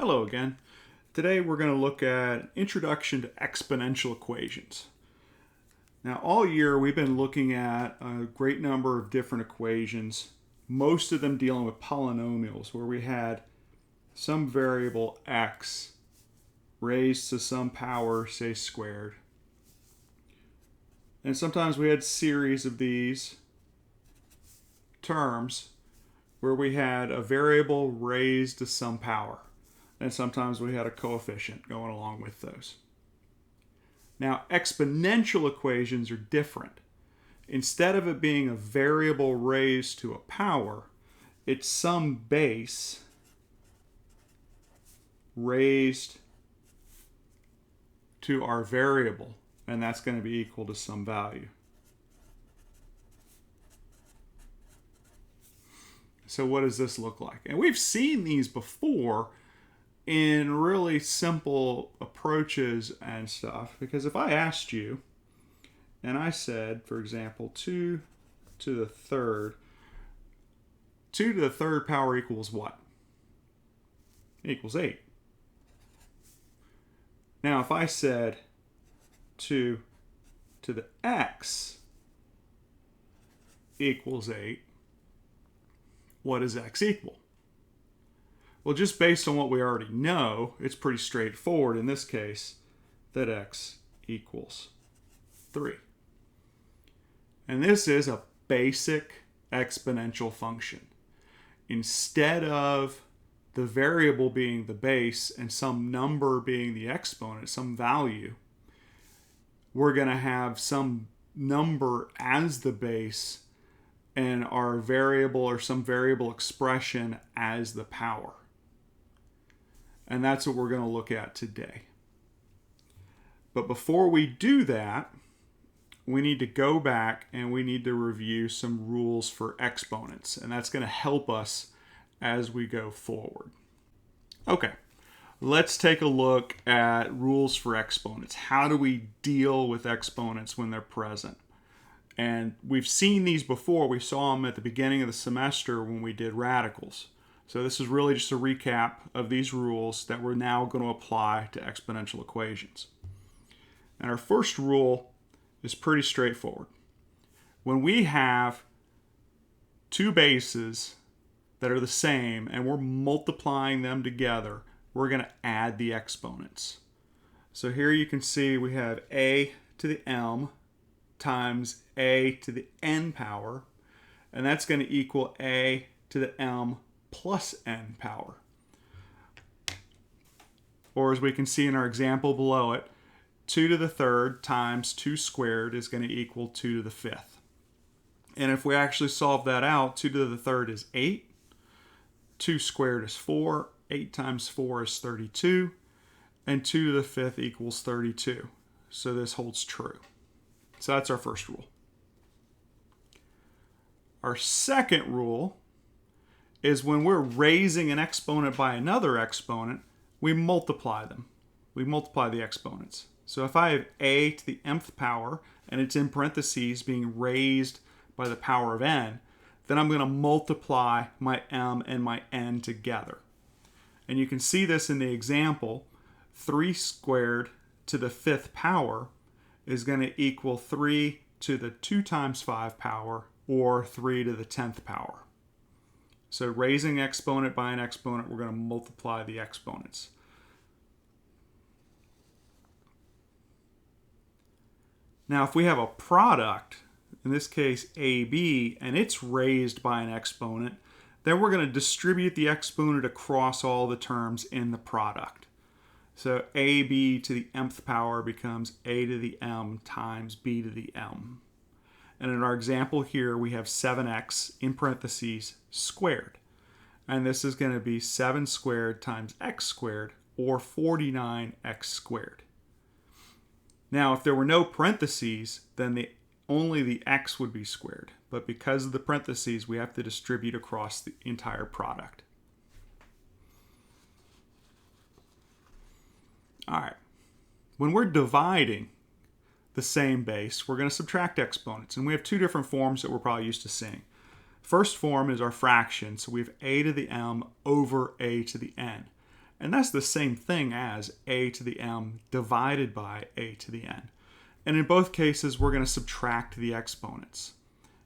Hello again. Today we're going to look at Introduction to Exponential Equations. Now all year we've been looking at a great number of different equations, most of them dealing with polynomials where we had some variable x raised to some power, say squared. And sometimes we had series of these terms where we had a variable raised to some power. And sometimes we had a coefficient going along with those. Now, exponential equations are different. Instead of it being a variable raised to a power, it's some base raised to our variable, and that's going to be equal to some value. So what does this look like? And we've seen these before in really simple approaches and stuff, because if I asked you and I said, for example, 2 to the third power equals what? It equals 8. Now if I said 2 to the x equals 8, what does x equal? Well, just based on what we already know, it's pretty straightforward in this case that x equals 3. And this is a basic exponential function. Instead of the variable being the base and some number being the exponent, some value, we're going to have some number as the base and our variable or some variable expression as the power. And that's what we're going to look at today. But before we do that, we need to go back and we need to review some rules for exponents. And that's going to help us as we go forward. Okay, let's take a look at rules for exponents. How do we deal with exponents when they're present? And we've seen these before. We saw them at the beginning of the semester when we did radicals. So this is really just a recap of these rules that we're now going to apply to exponential equations. And our first rule is pretty straightforward. When we have two bases that are the same and we're multiplying them together, we're going to add the exponents. So here you can see we have a to the m times a to the n power, and that's going to equal a to the m plus n power. Or as we can see in our example below it, 2 to the third times 2 squared is going to equal 2 to the fifth. And if we actually solve that out, 2 to the third is 8, 2 squared is 4, 8 times 4 is 32, and 2 to the fifth equals 32. So this holds true. So that's our first rule. Our second rule is when we're raising an exponent by another exponent, we multiply them. We multiply the exponents. So if I have a to the mth power, and it's in parentheses being raised by the power of n, then I'm going to multiply my m and my n together. And you can see this in the example. 3 squared to the fifth power is going to equal 3 to the 2 times 5 power, or 3 to the 10th power. So raising exponent by an exponent, we're going to multiply the exponents. Now, if we have a product, in this case AB, and it's raised by an exponent, then we're going to distribute the exponent across all the terms in the product. So AB to the mth power becomes a to the m times b to the m. And in our example here, we have 7x in parentheses squared. And this is going to be 7 squared times x squared, or 49x squared. Now, if there were no parentheses, then only the x would be squared. But because of the parentheses, we have to distribute across the entire product. All right. When we're dividing the same base, we're going to subtract exponents. And we have two different forms that we're probably used to seeing. First form is our fraction. So we have a to the m over a to the n. And that's the same thing as a to the m divided by a to the n. And in both cases, we're going to subtract the exponents.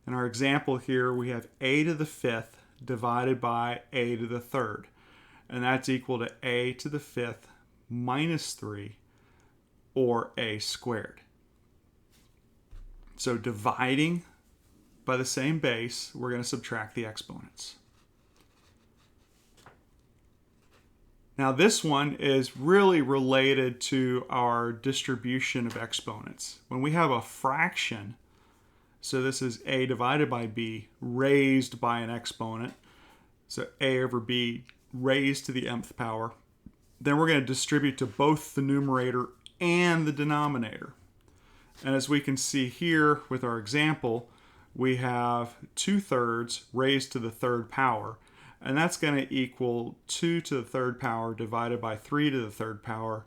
In our example here, we have a to the fifth divided by a to the third. And that's equal to a to the fifth minus 3, or a squared. So dividing by the same base, we're going to subtract the exponents. Now this one is really related to our distribution of exponents. When we have a fraction, so this is a divided by b raised by an exponent, so a over b raised to the mth power, then we're going to distribute to both the numerator and the denominator. And as we can see here with our example, we have 2/3 raised to the third power, and that's going to equal 2 to the third power divided by 3 to the third power.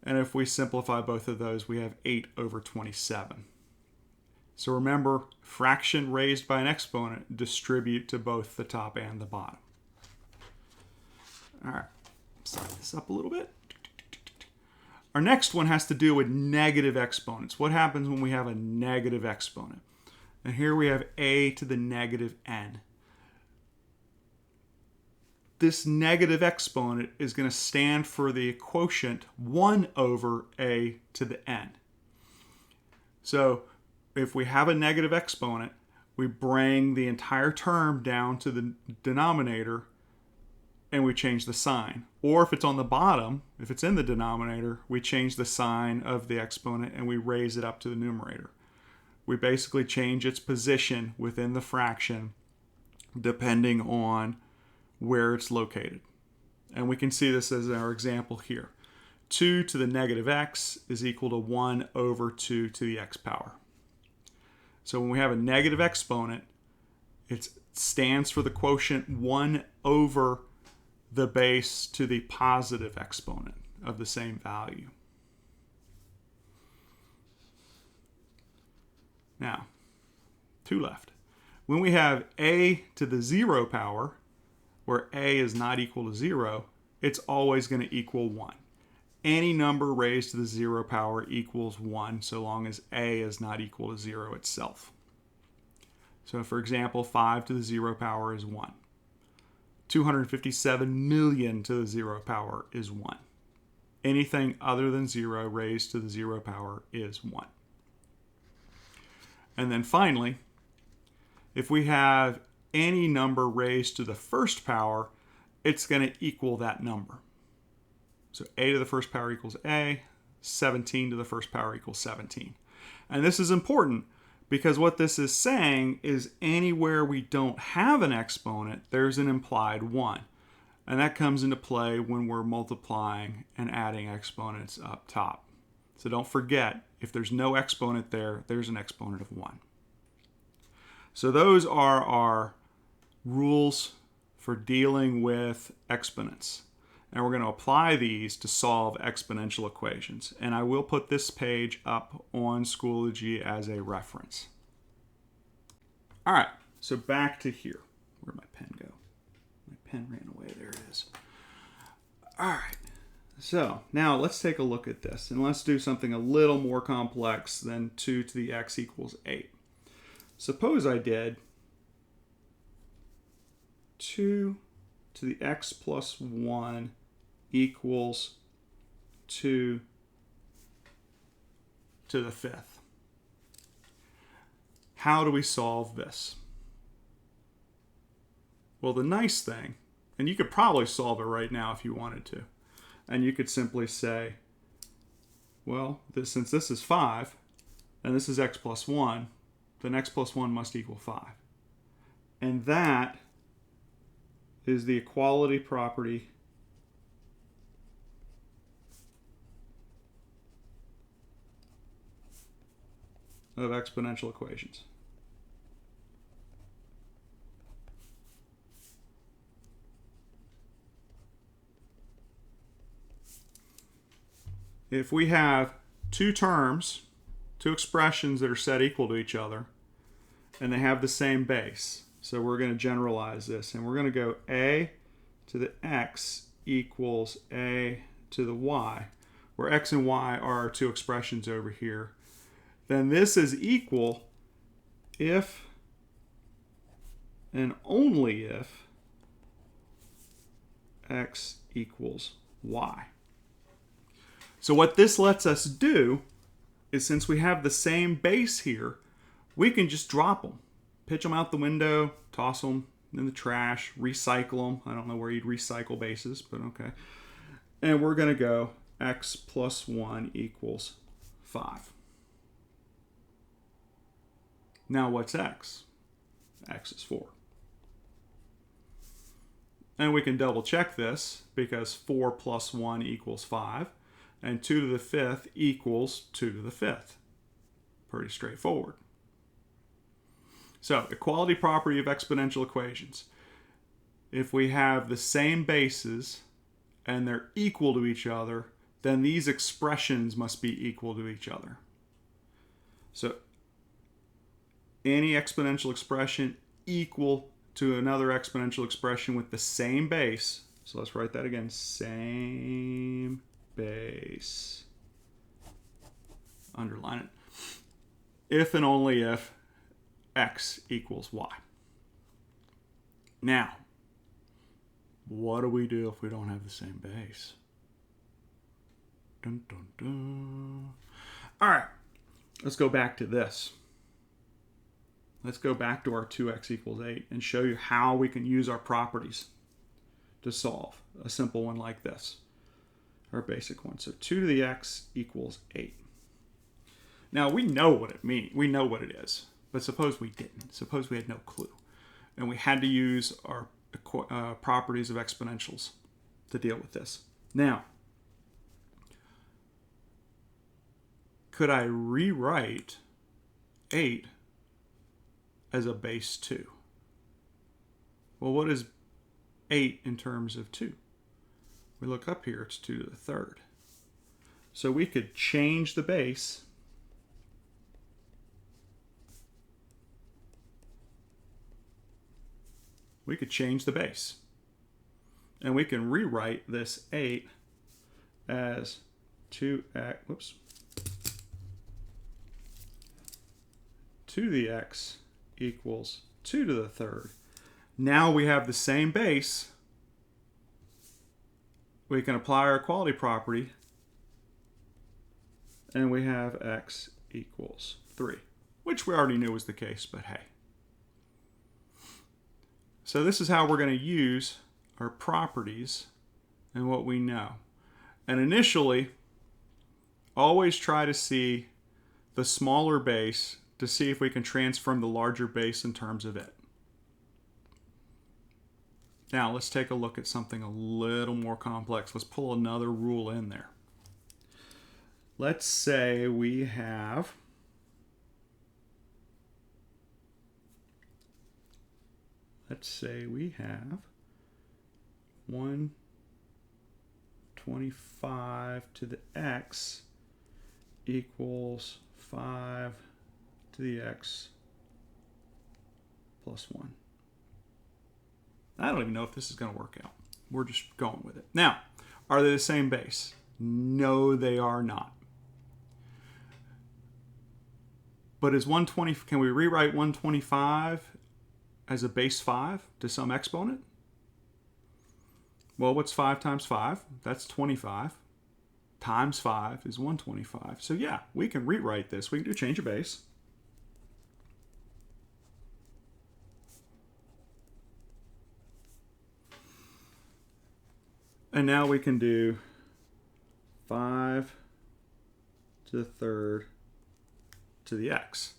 And if we simplify both of those, we have 8 over 27. So remember, fraction raised by an exponent distribute to both the top and the bottom. All right, set this up a little bit. Our next one has to do with negative exponents. What happens when we have a negative exponent? And here we have a to the negative n. This negative exponent is going to stand for the quotient 1 over a to the n. So if we have a negative exponent, we bring the entire term down to the denominator and we change the sign. Or if it's on the bottom, if it's in the denominator, we change the sign of the exponent and we raise it up to the numerator. We basically change its position within the fraction depending on where it's located. And we can see this as our example here. 2 to the negative x is equal to 1 over 2 to the x power. So when we have a negative exponent, it stands for the quotient 1 over the base to the positive exponent of the same value. Now, 2 left. When we have a to the 0 power, where a is not equal to 0, it's always going to equal 1. Any number raised to the 0 power equals 1 so long as a is not equal to 0 itself. So for example, 5 to the 0 power is 1. 257 million to the 0 power is 1. Anything other than 0 raised to the 0 power is 1. And then finally, if we have any number raised to the first power, it's going to equal that number. So a to the first power equals a, 17 to the first power equals 17. And this is important because what this is saying is anywhere we don't have an exponent, there's an implied 1. And that comes into play when we're multiplying and adding exponents up top. So don't forget, if there's no exponent there, there's an exponent of 1. So those are our rules for dealing with exponents. And we're going to apply these to solve exponential equations. And I will put this page up on Schoology as a reference. All right, so back to here. Where'd my pen go? My pen ran away. There it is. All right, so now let's take a look at this. And let's do something a little more complex than 2 to the x equals 8. Suppose I did 2 to the x plus 1 equals 2 to the fifth. How do we solve this? Well, the nice thing, and you could probably solve it right now if you wanted to, and you could simply say, well, since this is 5, and this is x plus 1, then x plus 1 must equal 5. And that is the equality property of exponential equations. If we have two terms, two expressions that are set equal to each other, and they have the same base, so we're going to generalize this, and we're going to go a to the x equals a to the y, where x and y are our two expressions over here, then this is equal if and only if x equals y. So what this lets us do is, since we have the same base here, we can just drop them, pitch them out the window, toss them in the trash, recycle them. I don't know where you'd recycle bases, but okay. And we're going to go x plus 1 equals 5. Now what's x? X is 4. And we can double check this, because 4 plus 1 equals 5, and 2 to the 5th equals 2 to the 5th. Pretty straightforward. So, equality property of exponential equations. If we have the same bases and they're equal to each other, then these expressions must be equal to each other. So, any exponential expression equal to another exponential expression with the same base. So let's write that again. Same base. Underline it. If and only if x equals y. Now, what do we do if we don't have the same base? Dun, dun, dun. All right, let's go back to this. Let's go back to our 2x equals 8 and show you how we can use our properties to solve a simple one like this, our basic one. So 2 to the x equals 8. Now we know what it means. We know what it is. But suppose we didn't. Suppose we had no clue. And we had to use our properties of exponentials to deal with this. Now, could I rewrite 8 as a base 2? Well, what is 8 in terms of 2? We look up here, it's 2 to the 3rd. So we could change the base. We could change the base. And we can rewrite this 8 as 2x, whoops, 2 to the x equals 2 to the 3rd. Now we have the same base. We can apply our equality property, and we have x equals 3, which we already knew was the case, but hey. So this is how we're going to use our properties and what we know. And initially, always try to see the smaller base to see if we can transform the larger base in terms of it. Now let's take a look at something a little more complex. Let's pull another rule in there. Let's say we have let's say we have 125 to the x equals 5 to the x plus 1. I don't even know if this is going to work out. We're just going with it. Now, are they the same base? No, they are not. But is 120, can we rewrite 125 as a base 5 to some exponent? Well, what's 5 times 5? That's 25. Times 5 is 125. So yeah, we can rewrite this. We can do change of base. And now we can do 5 to the 3rd to the x.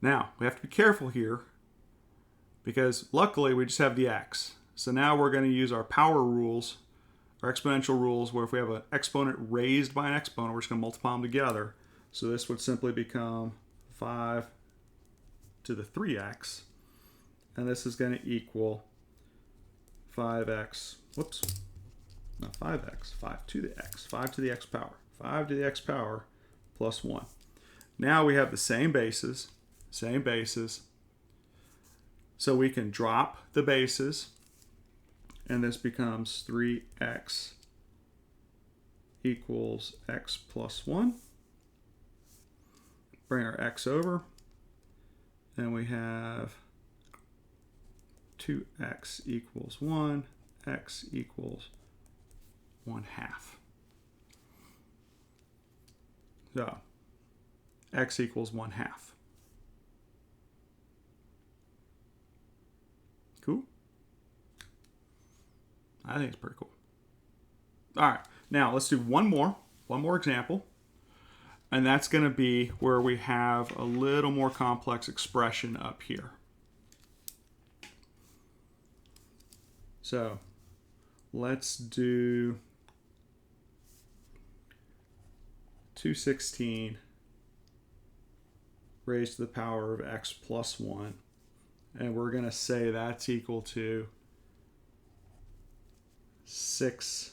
Now, we have to be careful here because luckily we just have the x. So now we're going to use our power rules, our exponential rules, where if we have an exponent raised by an exponent, we're just going to multiply them together. So this would simply become 5 to the 3x. And this is going to equal 5x, whoops, not 5x, 5 to the x, 5 to the x power, 5 to the x power plus 1. Now we have the same bases, so we can drop the bases And this becomes 3x equals x plus 1. Bring our x over, and we have 2x equals 1, x equals 1/2. So, x equals 1/2. Cool? I think it's pretty cool. All right, now let's do one more example. And that's going to be where we have a little more complex expression up here. So let's do 216 raised to the power of x plus 1. And we're going to say that's equal to 6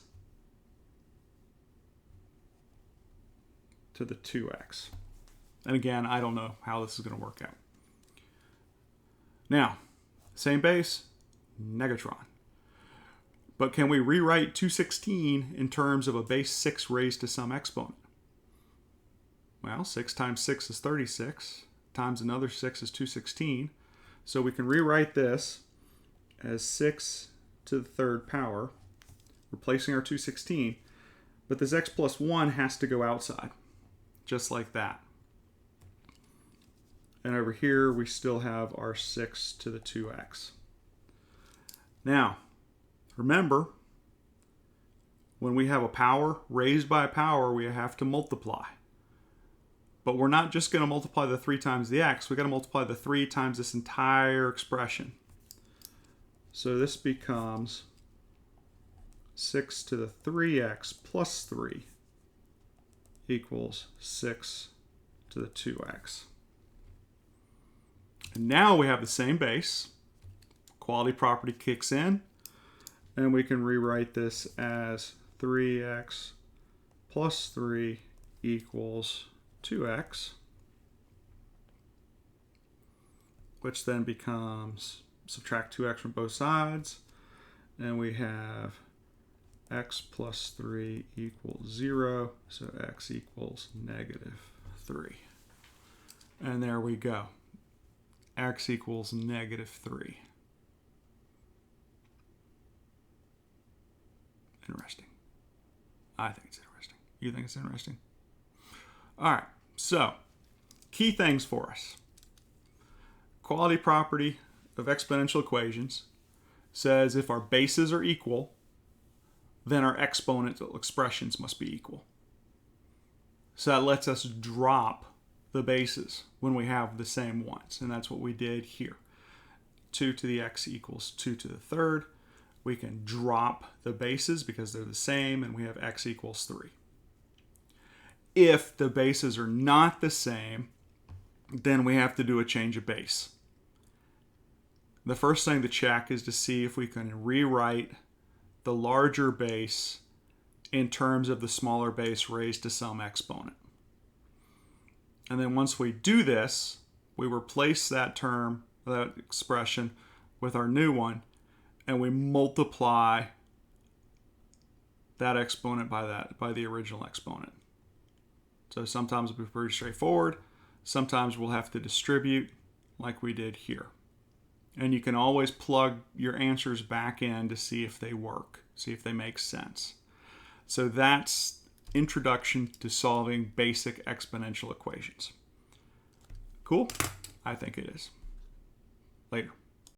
to the 2x. And again, I don't know how this is going to work out. Now, same base, negatron. But can we rewrite 216 in terms of a base 6 raised to some exponent? Well, 6 times 6 is 36, times another 6 is 216. So we can rewrite this as 6 to the third power, replacing our 216. But this x plus 1 has to go outside, just like that. And over here, we still have our 6 to the 2x. Now, remember, when we have a power raised by a power, we have to multiply. But we're not just going to multiply the 3 times the x. We've got to multiply the 3 times this entire expression. So this becomes 6 to the 3x plus 3 equals 6 to the 2x. And now we have the same base. Quality property kicks in. And we can rewrite this as 3x plus 3 equals 2x, which then becomes, subtract 2x from both sides, and we have x plus 3 equals 0, so x equals -3. And there we go. X equals -3. Interesting. I think it's interesting. You think it's interesting? All right, so key things for us. Quality property of exponential equations says if our bases are equal, then our exponential expressions must be equal. So that lets us drop the bases when we have the same ones, and that's what we did here. 2 to the x equals 2 to the third. We can drop the bases because they're the same, and we have x equals 3. If the bases are not the same, then we have to do a change of base. The first thing to check is to see if we can rewrite the larger base in terms of the smaller base raised to some exponent. And then once we do this, we replace that term, that expression, with our new one, and we multiply that exponent by the original exponent. So sometimes it'll be pretty straightforward. Sometimes we'll have to distribute like we did here. And you can always plug your answers back in to see if they work, see if they make sense. So that's introduction to solving basic exponential equations. Cool? I think it is. Later.